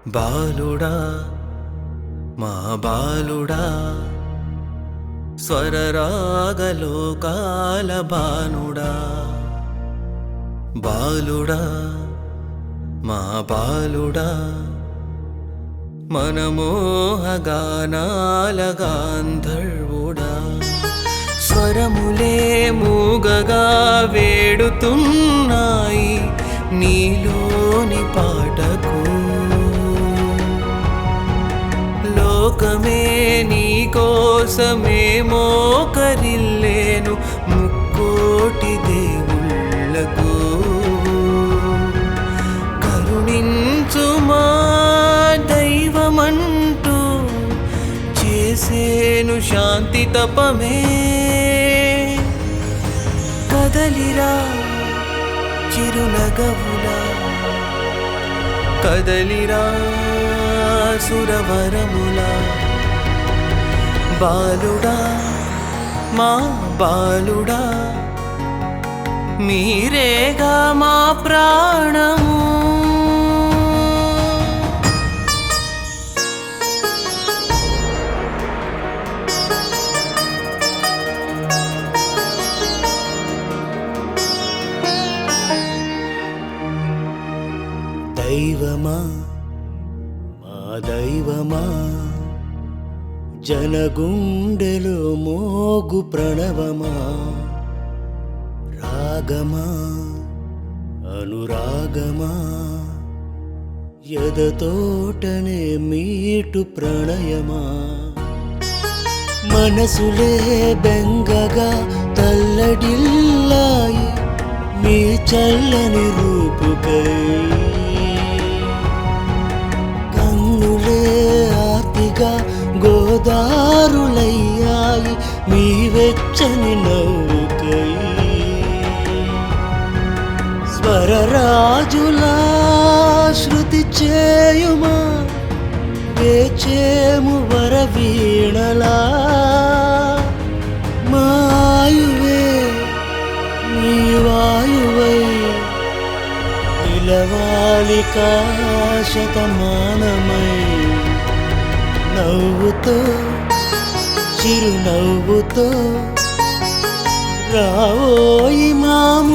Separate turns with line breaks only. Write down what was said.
బాలుడా మా బాలుడా స్వరరాగలోకాల బానుడా బాలుడా మా బాలుడా మనమోహగానాల గాంధర్వుడా స్వరములే మూగగా వేడుతున్నాయి నీలోని పాటకు లోకమే నీ కోసమే మోకరిల్లేను ముక్కోటి దేవుళ్ళకు కరుణించుమా దైవమంటూ చేసేను శాంతి తపమే కదలిరా చిరునగవులా కదలిరా సురవరములా బాలుడా మా బాలుడా మీరేగా మా ప్రాణము దైవమా మా దైవమా జనగుండెలో మోగు ప్రణవమా రాగమా అనురాగమా ఎదతోటనే మీటు ప్రణయమా మనసులే బెంగగా తల్లడిల్లాయి మీ చల్లని రూపుకై గోదారులయ్యాయి మీ వెచ్చని నవ్వుకై స్వరరాజులా శృతి చేయుమా వేచేము వరవీణలా మాయువే నీ వాయువై నిలవాలి శతమానమై నవ్వుతో చిరునవ్వుతో రావోయి మాము